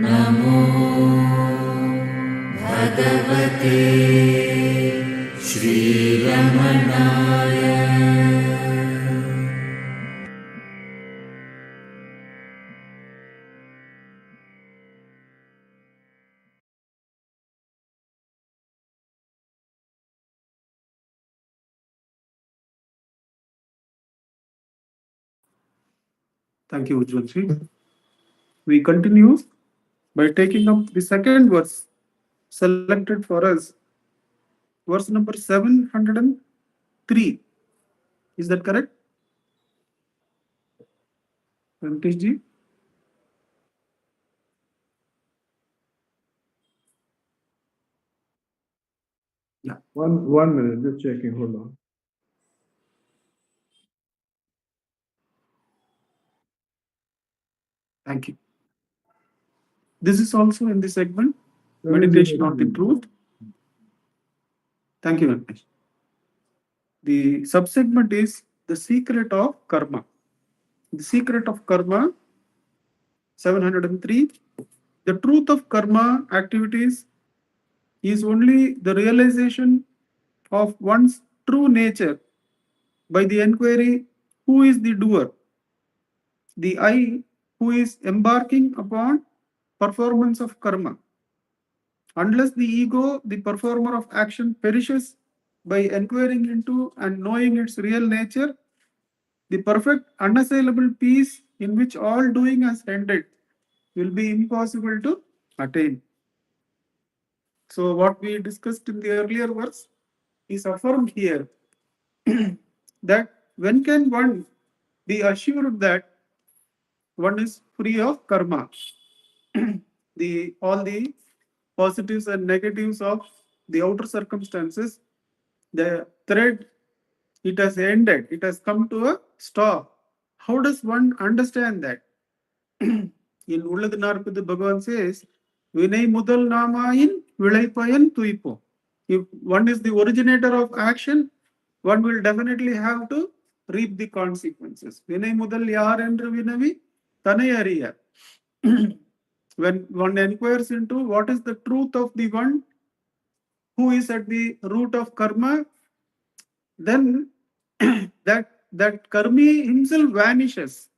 नमो भगवते श्रीरमणाय। Thank you, Ujjwalji. We continue by taking up the second verse selected for us, verse number 703. Is that correct? Venkatesh ji? Yeah. One minute, just checking. Hold on. Thank you. This is also in the segment Meditation on the Truth. Thank you, Venkatesh. The subsegment is the secret of karma. The secret of karma, 703. The truth of karma activities is only the realization of one's true nature by the enquiry who is the doer, the I who is embarking upon performance of karma. Unless the ego, the performer of action, perishes by inquiring into and knowing its real nature, the perfect unassailable peace in which all doing has ended will be impossible to attain. So what we discussed in the earlier verse is affirmed here that when can one be assured that one is free of karma? All the positives and negatives of the outer circumstances, the thread, it has ended, it has come to a stop. How does one understand that? In Ulladu Narpadu, Bhagavan says, Vinay Mudal Namayin Vilaipayan Tuipo. If one is the originator of action, one will definitely have to reap the consequences. Vinay Mudal Yar Endru Vinavi Tanayariya. When one inquires into what is the truth of the one who is at the root of karma, then that karmi himself vanishes.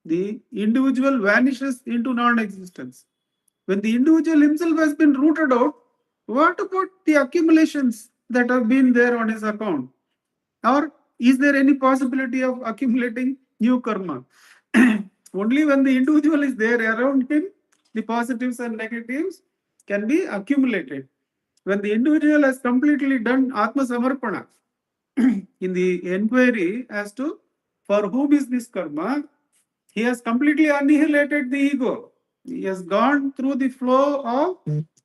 The individual vanishes into non-existence. When the individual himself has been rooted out, what about the accumulations that have been there on his account? Or is there any possibility of accumulating new karma? Only when the individual is there around him, the positives and negatives can be accumulated. When the individual has completely done Atma Samarpana in the inquiry as to for whom is this karma, he has completely annihilated the ego. He has gone through the flow of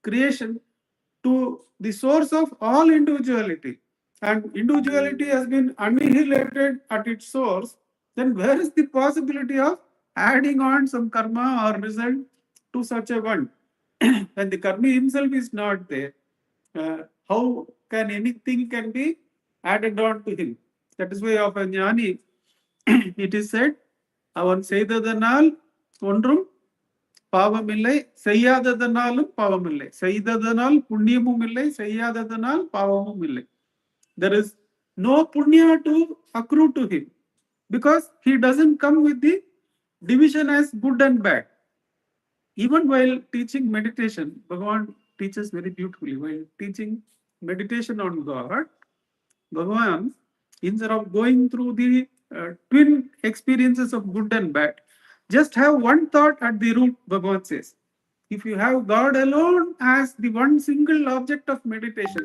creation to the source of all individuality. And individuality has been annihilated at its source. Then where is the possibility of adding on some karma or result to such a one? When the karma himself is not there, how can anything can be added on to him? That is why of a jnani, it is said, அவன் செய்ததனால் ஒன்றும் பாவமில்லை, செய்யாததனாலும் பாவமில்லை, செய்ததனால் புண்ணியமும் இல்லை, செய்யாததனால் பாவமும் இல்லை. There is no punya to accrue to him because he doesn't come with the division as good and bad. Even while teaching meditation, Bhagavan teaches very beautifully. While teaching meditation on God, Bhagavan, instead of going through the twin experiences of good and bad, just have one thought at the root, Bhagavan says. If you have God alone as the one single object of meditation,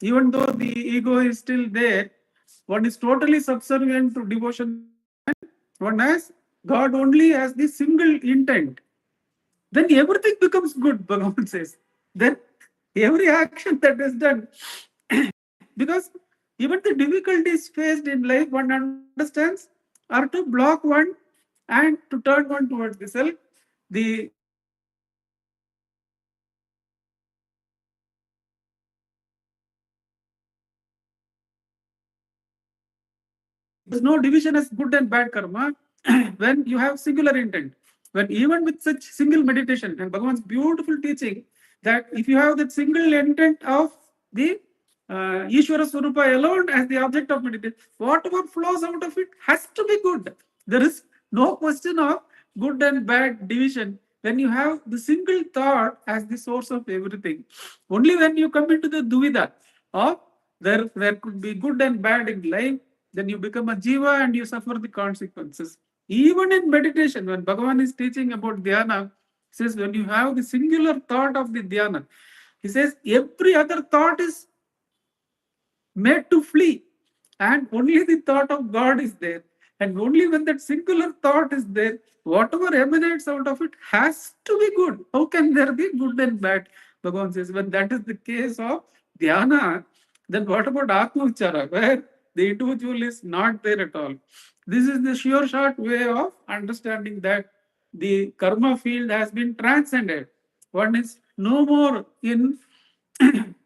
even though the ego is still there, one is totally subservient to devotion, one has God only as the single intent. Then everything becomes good, Bhagavan says. Then every action that is done, because even the difficulties faced in life, one understands, are to block one and to turn one towards the self. There's no division as good and bad karma. when you have singular intent, when even with such single meditation, and Bhagavan's beautiful teaching that if you have that single intent of the Ishvara Swarupa alone as the object of meditation, whatever flows out of it has to be good. There is no question of good and bad division. When you have the single thought as the source of everything, only when you come into the Duvida of there could be good and bad in life, then you become a jiva and you suffer the consequences. Even in meditation, when Bhagavan is teaching about dhyana, he says when you have the singular thought of the dhyana, he says every other thought is made to flee, and only the thought of God is there. And only when that singular thought is there, whatever emanates out of it has to be good. How can there be good and bad? Bhagavan says, when that is the case of dhyana, then what about Atma Vichara, where the individual is not there at all? This is the sure short way of understanding that the karma field has been transcended. One is no more in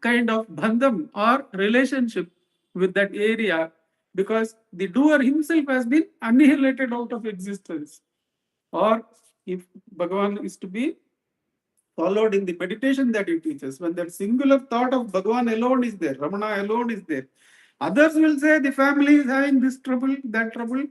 kind of bandham or relationship with that area, because the doer himself has been annihilated out of existence. Or if Bhagavan is to be followed in the meditation that he teaches, when that singular thought of Bhagavan alone is there, Ramana alone is there, others will say the family is having this trouble, that trouble,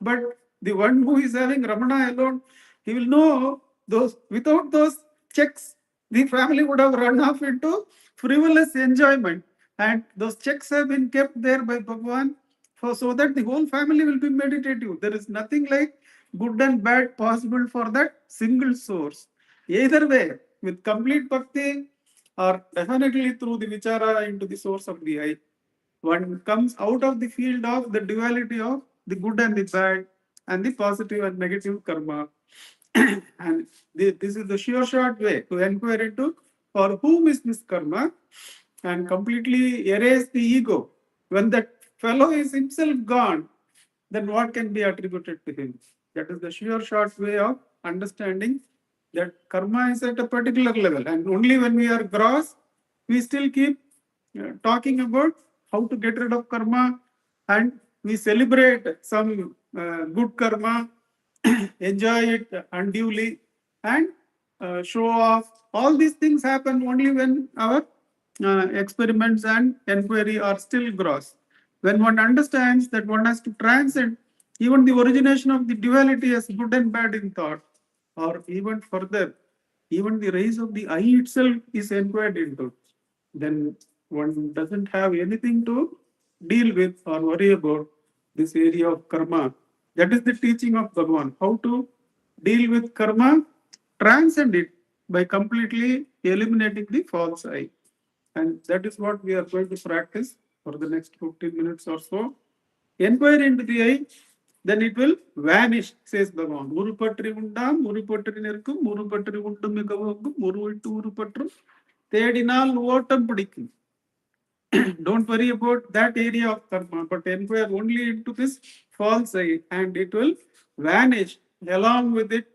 but the one who is having Ramana alone, he will know those without those checks, the family would have run off into frivolous enjoyment. And those checks have been kept there by Bhagavan for so that the whole family will be meditative. There is nothing like good and bad possible for that single source. Either way, with complete bhakti or definitely through the vichara into the source of the I, one comes out of the field of the duality of the good and the bad and the positive and negative karma. And this is the sure short way to inquire into for whom is this karma and completely erase the ego. When that fellow is himself gone, then what can be attributed to him? That is the sure short way of understanding that karma is at a particular level, and only when we are gross, we still keep talking about how to get rid of karma, and we celebrate some good karma, enjoy it unduly, and show off. All these things happen only when our experiments and enquiry are still gross. When one understands that one has to transcend even the origination of the duality as good and bad in thought, or even further, even the rise of the I itself is inquired into, then one doesn't have anything to deal with or worry about this area of karma. That is the teaching of Bhagavan. How to deal with karma, transcend it by completely eliminating the false I. And that is what we are going to practice for the next 15 minutes or so. Inquire into the I, then it will vanish, says Bhagavan. Murupatri undam, Murupatri nirkum, Murupatri undum mikavogum, Muruvittu Urupatru, Tedinal Votam Padikum. Don't worry about that area of karma, but inquire only into this false I, and it will vanish along with it.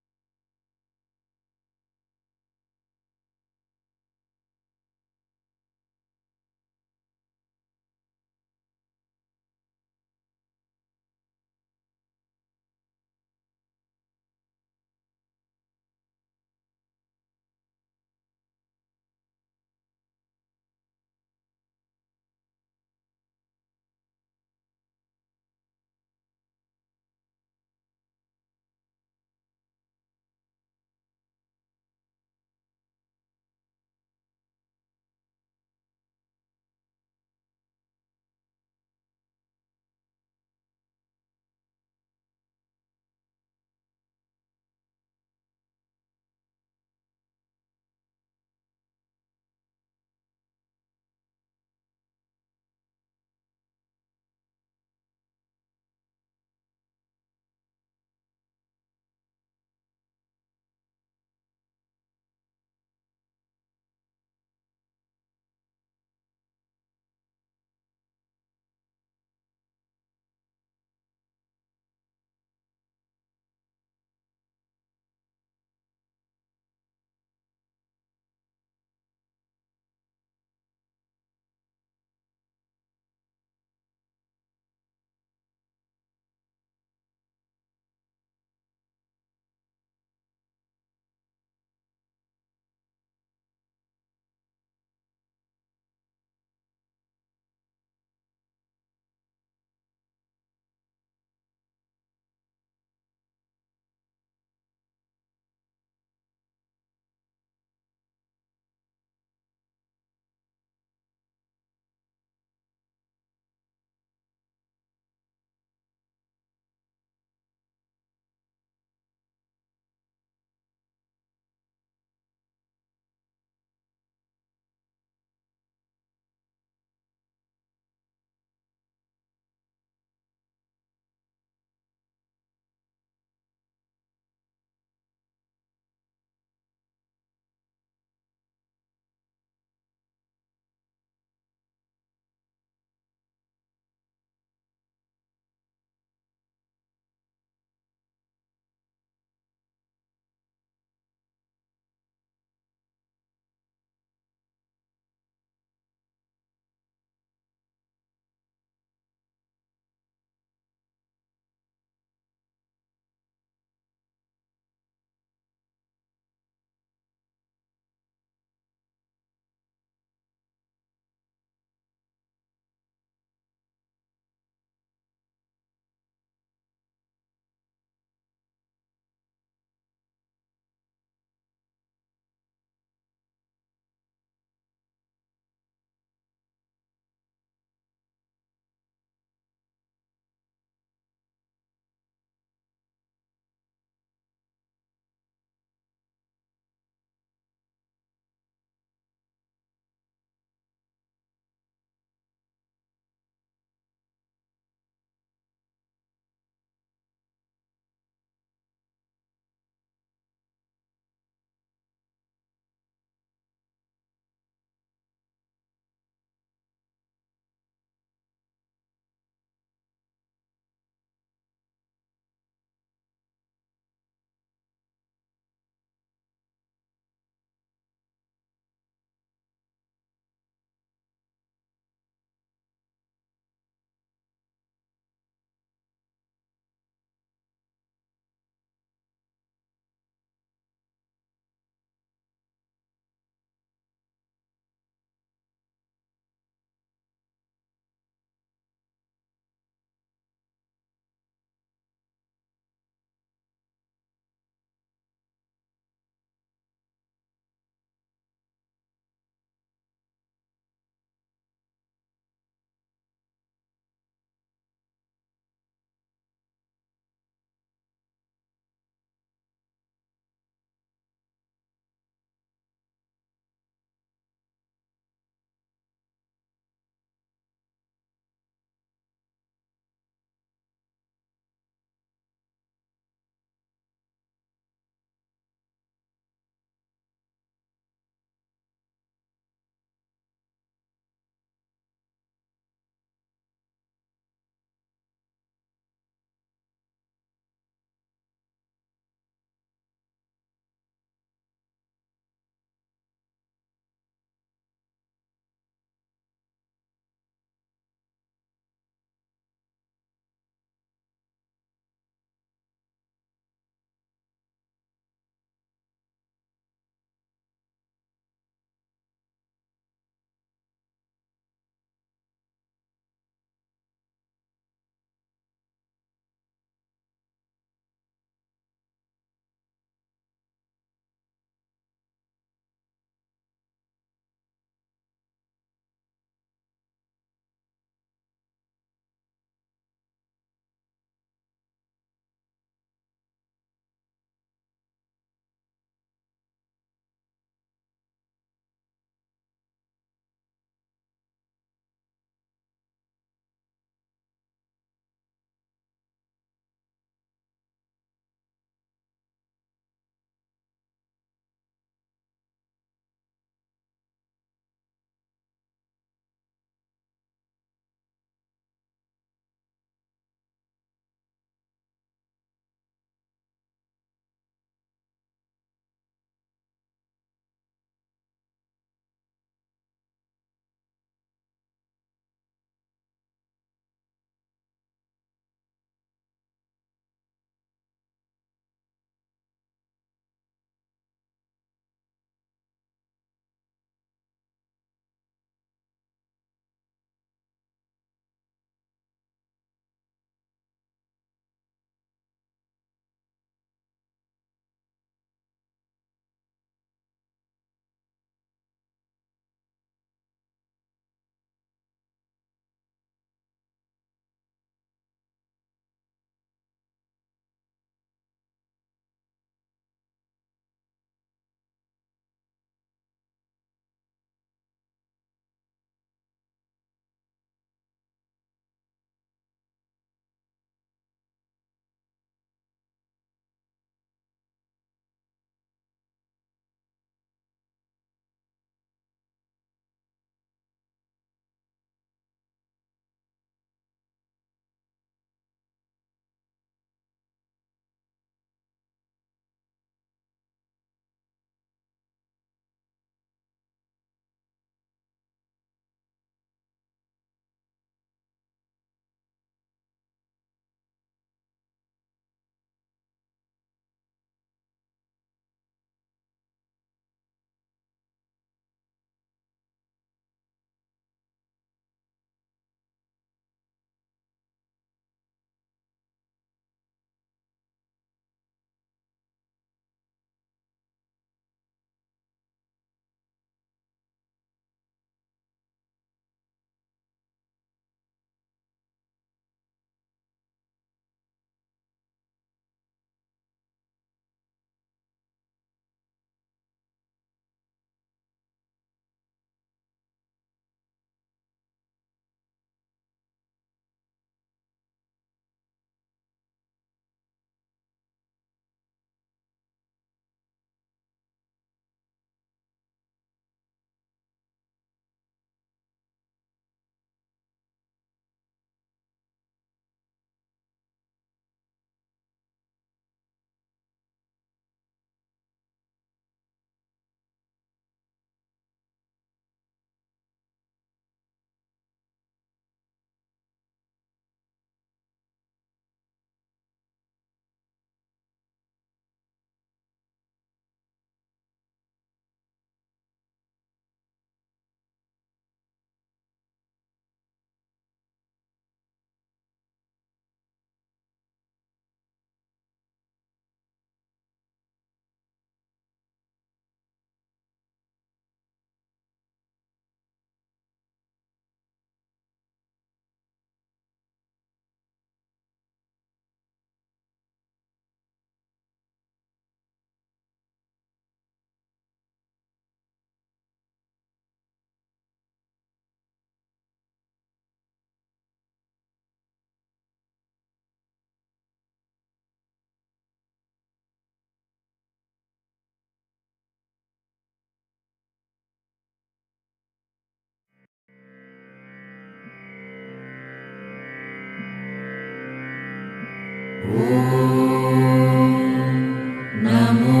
Namo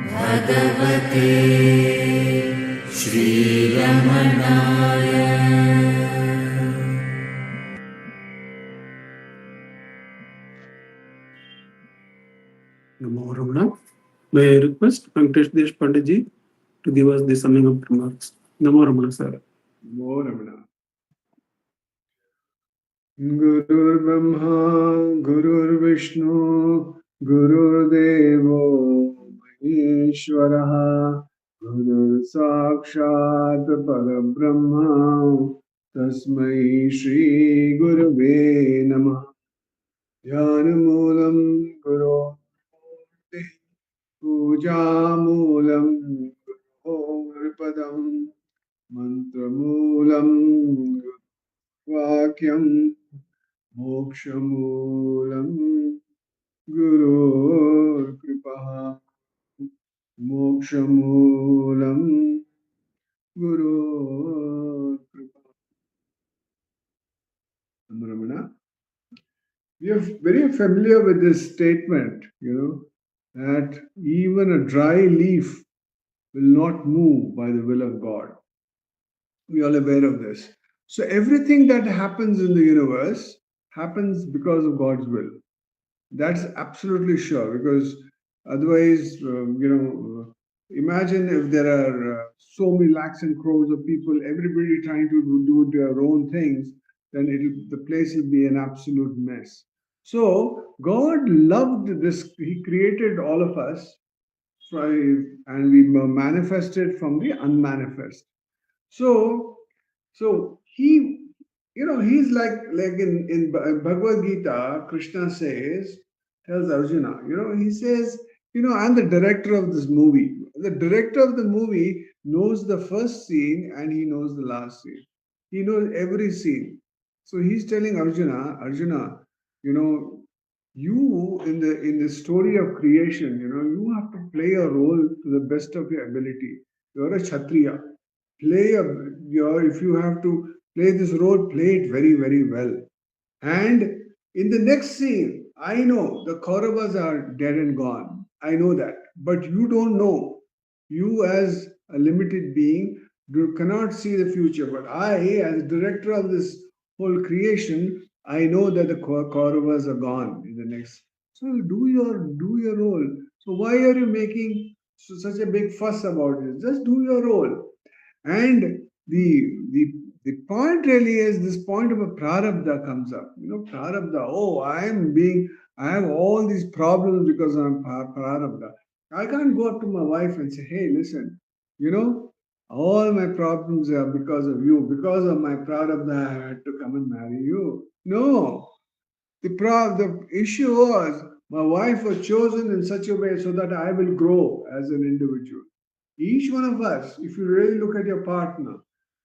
Bhagavate Shri Ramanaya. Namo Ramana. May I request Venkatesh Deshpande ji to give us the summing up remarks. Namo Ramana, sir. Namo Ramana. Gurur Brahma, Gurur Vishnu, Gurur Devo Maheshwaraha, Gurur Sakshat Parabrahma, Tasmai Shri Gurave Namah. Dhyanamoolam Guru Pujamulam Gurpadam Mantramulam Vakyam Mokshamulam Guru Kripaha Mokshamulam Guru Kripaha. Ramana, we are very familiar with this statement, that even a dry leaf will not move by the will of God. We are all aware of this. So everything that happens in the universe happens because of God's will. That's absolutely sure, because otherwise, imagine if there are so many lakhs and crores of people, everybody trying to do their own things, then the place will be an absolute mess. So God loved this. He created all of us, and we manifested from the unmanifest. So he's like in Bhagavad Gita, Krishna tells Arjuna, he says, I'm the director of this movie. The director of the movie knows the first scene and he knows the last scene. He knows every scene. So he's telling Arjuna, you in the story of creation, you have to play a role to the best of your ability. You're a Kshatriya. If you have to play this role, play it very, very well. And in the next scene, I know the Kauravas are dead and gone. I know that. But you don't know. You, as a limited being, cannot see the future. But I, as director of this whole creation, I know that the Kauravas are gone in the next. So do your role. So why are you making such a big fuss about it? Just do your role. And the point really is this point of a prarabdha comes up. Prarabdha, I have all these problems because I'm prarabdha. I can't go up to my wife and say, hey, listen, all my problems are because of you. Because of my prarabdha, I had to come and marry you. No. The issue was my wife was chosen in such a way so that I will grow as an individual. Each one of us, if you really look at your partner,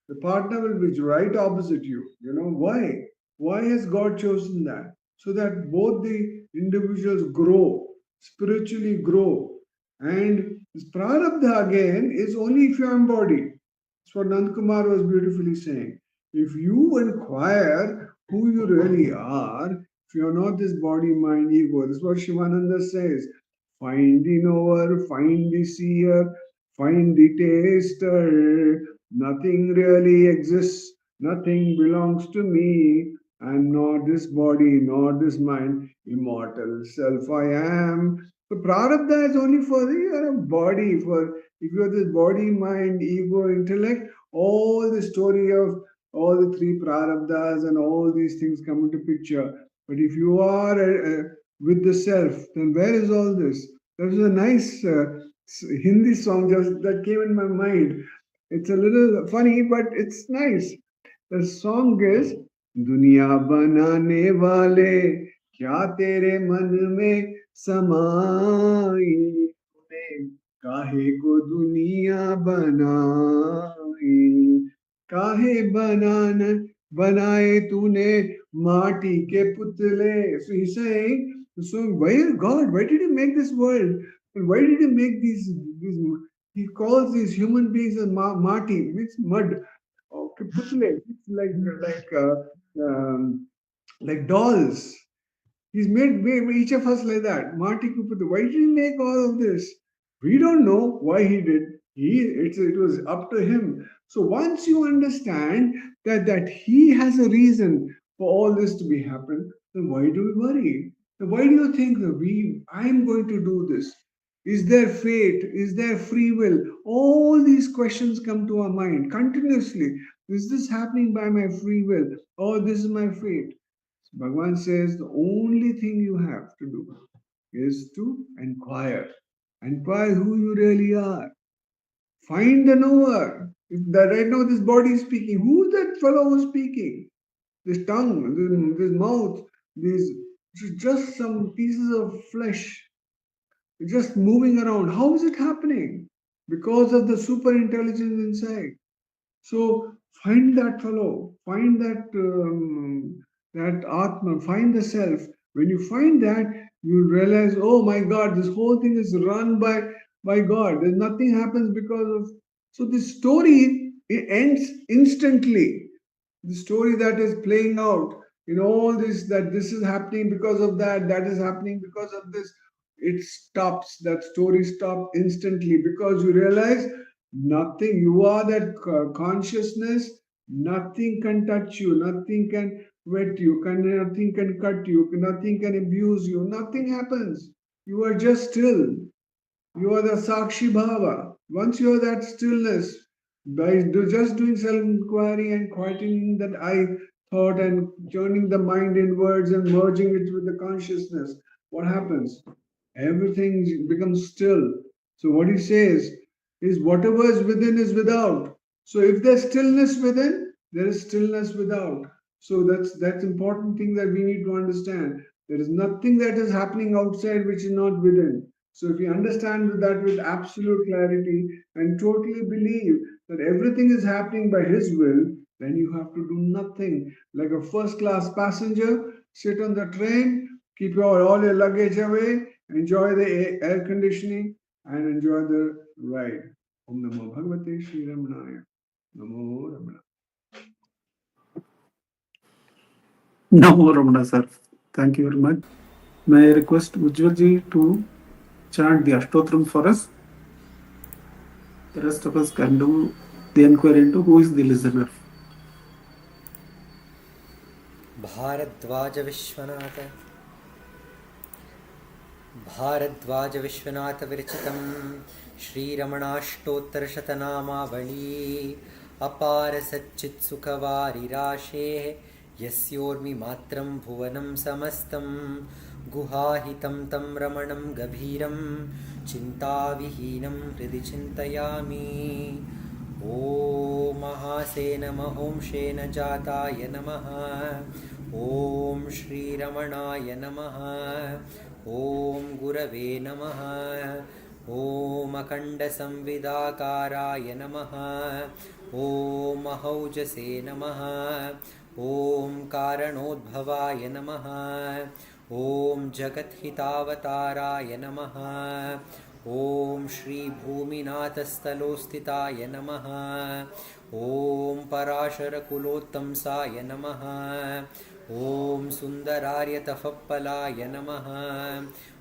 the partner will be right opposite you. Why? Why has God chosen that? So that both the individuals grow, spiritually grow. And this prarabdha again is only if you embody. That's what Nandakumar was beautifully saying. If you inquire who you really are, if you're not this body, mind, ego, this is what Shivananda says. Find the knower, find the seer, find the taster. Nothing really exists, nothing belongs to me. I'm not this body, not this mind, immortal self I am. The prarabdha is only for the body, for if you have this body, mind, ego, intellect, all the story of all the three prarabdhas and all these things come into picture. But if you are with the self, then where is all this? There was a nice Hindi song just that came in my mind. It's a little funny, but it's nice. The song is दुनिया बनाने वाले क्या तेरे मन में समाई तूने काहे को दुनिया बनाई काहे बनाए तूने माटी के पुतले. So he's saying, so why God, why did he make this world? And why did he make these he calls these human beings as mati, means mud. Okay, putle, it's like dolls. He's made each of us like that. Marty Cooper, why did he make all of this? We don't know why he did. It was up to him. So once you understand that he has a reason for all this to be happen, then why do we worry? Then why do you think that I'm going to do this? Is there fate? Is there free will? All these questions come to our mind continuously. Is this happening by my free will? Or this is my fate? Bhagavan says the only thing you have to do is to inquire. Inquire who you really are. Find the knower. If that right now this body is speaking, who's that fellow who's speaking? This tongue, this mouth, these just some pieces of flesh just moving around. How is it happening? Because of the super intelligence inside. So find that fellow, find that Atma, find the self. When you find that, you realize, oh my God, this whole thing is run by God. There's nothing happens because of. So this story it ends instantly. The story that is playing out in all this, that this is happening because of that, that is happening because of this. It stops. That story stops instantly because you realize nothing. You are that consciousness. Nothing can touch you. Nothing can wet you. Nothing can cut you. Nothing can abuse you. Nothing happens. You are just still. You are the Sakshi Bhava. Once you are that stillness, by just doing self-inquiry and quietening that I thought and turning the mind inwards and merging it with the consciousness, what happens? Everything becomes still. So what he says is whatever is within is without. So if there's stillness within, there is stillness without. So that's important thing that we need to understand. There is nothing that is happening outside which is not within. So if you understand that with absolute clarity and totally believe that everything is happening by His will, then you have to do nothing. Like a first class passenger, sit on the train, keep all your luggage away, enjoy the air conditioning, and enjoy the ride. Om Namo Bhagavate Sri Ramanaya. Namo Ramana. Namo Ramana, sir. Thank you very much. May I request Ujjwalji to chant the Ashtotram for us? The rest of us can do the inquiry into who is the listener. Bhardwaj Vishwanath विरचितं श्रीरमणाष्टोत्तरशतनामावली अपार सच्चित्सुखवारिराशेः यस्योर्मि मात्रं भुवनं समस्तं गुहाहितं तं रमणं गभीरं चिन्ताविहीनं हृदि चिन्तयामि। ॐ महासेनमहोंशेन जाताय नमः। ॐ श्रीरमणाय नमः। ॐ गुरवे नमः। ॐ अखण्डसंविदाकाराय नमः। ॐ महौजसे नमः। ॐ कारणोद्भवाय नमः। ॐ जगद्हितावताराय नमः। ॐ श्रीभूमिनाथस्थलोस्थिताय नमः। ॐ पराशरकुलोत्तंसाय नमः। ॐ सुन्दरार्यतपःफलाय नमः।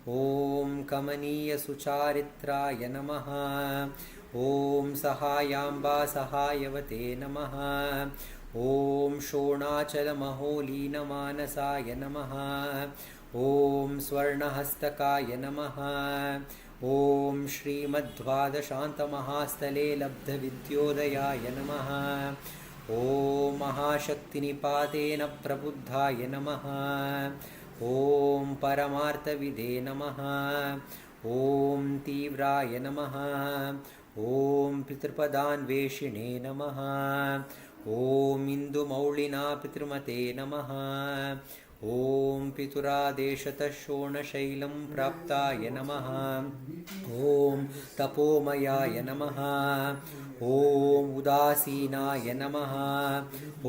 ॐ कमनीयसुचारित्राय नमः। ॐ सहायाम्बा सहायवते नमः। ॐ शोणाचलमहोलीनमानसाय नमः। ॐ स्वर्णहस्तकाय नमः। ॐ श्रीमद्द्वादशान्तमहास्थले लब्धविद्योदयाय नमः। ॐ महाशक्तिनिपातेन प्रबुद्धाय नमः। ॐ परमार्थविदे नमः। ॐ तीव्राय नमः। ॐ पितृपदान्वेषिणे नमः। ॐ इन्दुमौळिना पितृमते नमः। ॐ पितुरादेशतः शोणशैलं प्राप्ताय नमः। ॐ तपोमयाय नमः। ॐ उदासीनाय नमः। ॐ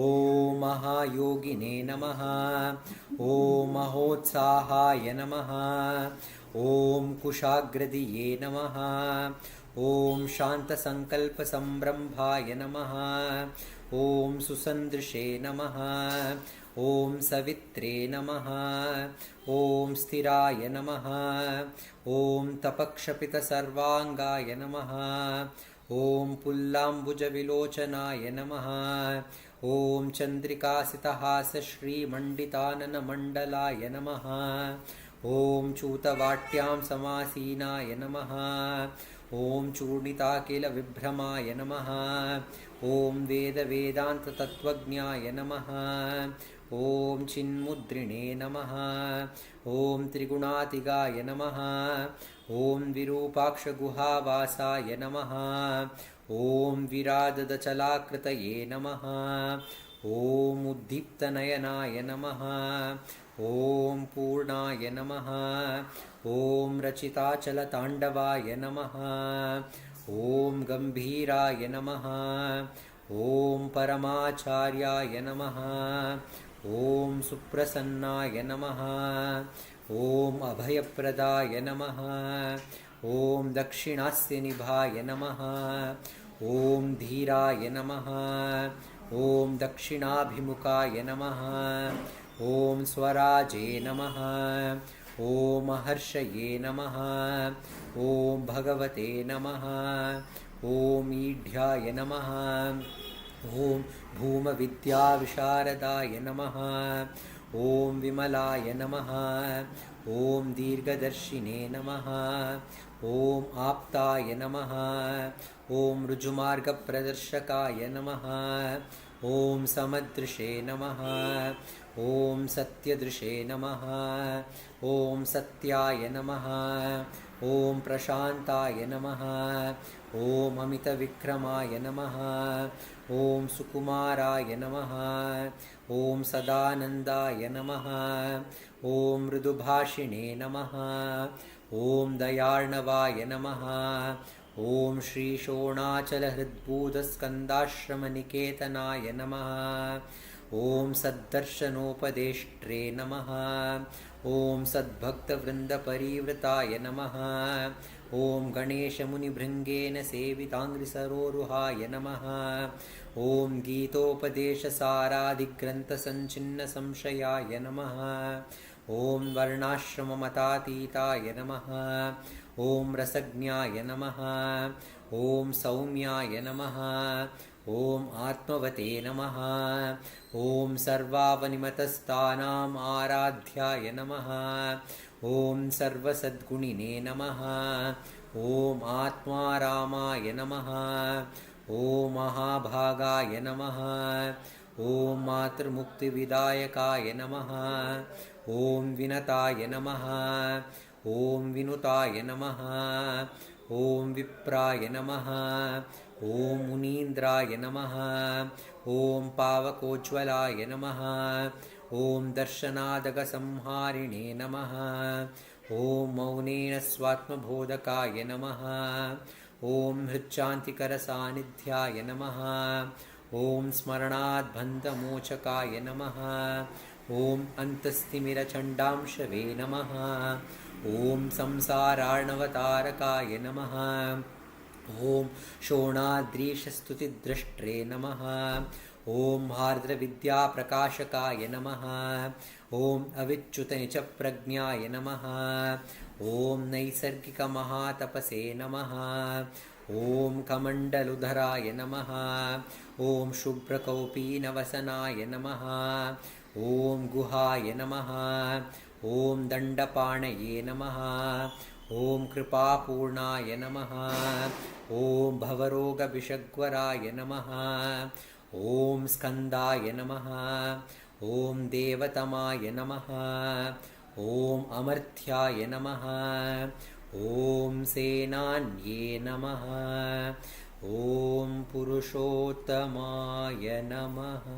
महायोगिने नमः। ॐ महोत्साहाय नमः। ॐ कुशाग्रदिये नमः। ॐ शान्तसङ्कल्पसम्रम्भाय नमः। ॐ सुसन्दृशे नमः। ॐ सवित्रे नमः ॐ स्थिराय नमः ॐ तपक्षपितसर्वाङ्गाय नमः ॐ पुल्लाम्बुजविलोचनाय नमः ॐ चन्द्रिकासितहासश्रीमण्डिताननमण्डलाय नमः ॐ चूतवाट्यां समासीनाय नमः ॐ चूर्णिताकिलविभ्रमाय नमः ॐ वेदवेदान्ततत्त्वज्ञाय नमः ॐ चिन्मुद्रिणे नमः ॐ त्रिगुणातिगाय नमः ॐ विरूपाक्षगुहावासाय नमः ॐ विराजदचलाकृतये नमः ॐ उद्दीप्तनयनाय नमः ॐ पूर्णाय नमः ॐ रचिताचलताण्डवाय नमः ॐ गम्भीराय नमः ॐ परमाचार्याय नमः ॐ सुप्रसन्नाय नमः ॐ अभयप्रदाय नमः ॐ दक्षिणास्यनिभाय नमः ॐ धीराय नमः ॐ दक्षिणाभिमुखाय नमः ॐ स्वराजे नमः ॐ महर्षये नमः ॐ भगवते नमः ॐ ईढ्याय नमः ॐ भूमविद्याविशारदाय नमः ॐ विमलाय नमः ॐ दीर्घदर्शिने नमः ॐ आप्ताय नमः ॐ ऋजुमार्गप्रदर्शकाय नमः ॐ समदृशे नमः ॐ सत्यदृशे नमः ॐ सत्याय नमः ॐ प्रशान्ताय नमः ॐ अमितविक्रमाय नमः ॐ सुकुमाराय नमः ॐ सदानन्दाय नमः ॐ मृदुभाषिणे नमः ॐ दयार्णवाय नमः ॐ श्रीशोणाचलहृद्बूधस्कन्दाश्रमनिकेतनाय नमः ॐ सद्दर्शनोपदेष्ट्रे नमः ॐ सद्भक्तवृन्दपरिवृताय नमः ॐ गणेशमुनिभृङ्गेन सेविताङ्घ्रिसरोरुहाय नमः ॐ गीतोपदेशसारादिग्रन्थसञ्चिन्नसंशयाय नमः ॐ वर्णाश्रममतातीताय नमः ॐ रसज्ञाय नमः ॐ सौम्याय नमः ॐ आत्मवते नमः ॐ सर्वावनिमतस्थानाम् आराध्याय नमः ॐ सर्वसद्गुणिने नमः ॐ आत्मारामाय नमः ॐ महाभागाय नमः ॐ मातृमुक्तिविदायकाय नमः ॐ विनताय नमः ॐ विनुताय नमः ॐ विप्राय नमः ॐ मुनीन्द्राय नमः ॐ पावकोज्ज्वलाय नमः ॐ दर्शनादगसंहारिणे नमः ॐ मौनेन स्वात्मबोधकाय नमः ॐ हृच्छान्तिकरसान्निध्याय नमः ॐ स्मरणाद्बन्धमोचकाय नमः ॐ अन्तस्तिमिरचण्डांशवे नमः ॐ संसारार्णवतारकाय नमः ॐ शोणाद्रीशस्तुतिद्रष्ट्रे नमः ॐ आर्द्रविद्याप्रकाशकाय नमः ॐ अविच्युतनिचप्रज्ञाय नमः ॐ नैसर्गिकमहातपसे नमः ॐ कमण्डलुधराय नमः ॐ शुभ्रकौपीनवसनाय नमः ॐ गुहाय नमः ॐ दण्डपाणये नमः ॐ कृपापूर्णाय नमः ॐ भवरोगविषग्वराय नमः ॐ स्कन्दाय नमः ॐ देवतमाय नमः ॐ अमर्थ्याय नमः ॐ सेनान्ये नमः ॐ पुरुषोत्तमाय नमः।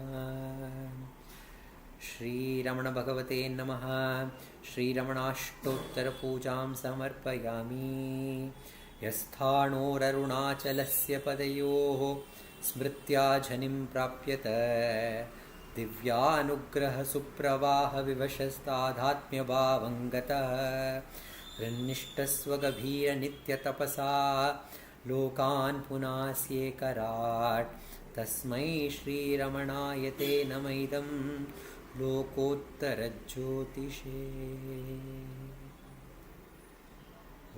श्रीरमणभगवते नमः। श्रीरमणाष्टोत्तरपूजां समर्पयामि। यस्थाणोररुणाचलस्य पदयोः स्मृत्या झनिं प्राप्यत दिव्यानुग्रहसुप्रवाहविवशस्तादात्म्यभावं गतः हृन्निष्ठस्वगभीरनित्यतपसा लोकान् पुनास्येकराट् तस्मै श्रीरमणाय ते नमैदं लोकोत्तरज्योतिषे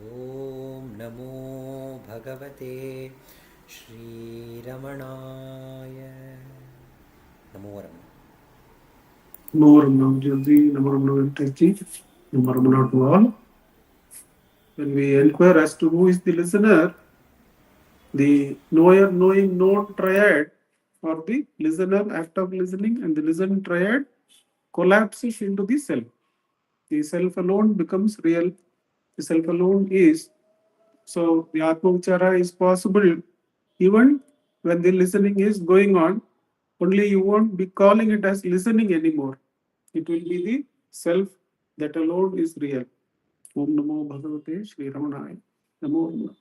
ॐ नमो भगवते श्रीरमणाय नमो रमण Namo Ramana Jyoti, Namo Ramana Venkatesh, Namo Ramana to all. When we inquire as to who is the listener, the knower, knowing, known triad, or the listener, act of listening, and the listen triad collapses into the self. The self alone becomes real. The self alone is. So the Atma Vichara is possible even when the listening is going on. Only you won't be calling it as listening anymore. It will be the self that alone is real. Om Namo Bhagavate Shri Ramanaya. Namo Ramana.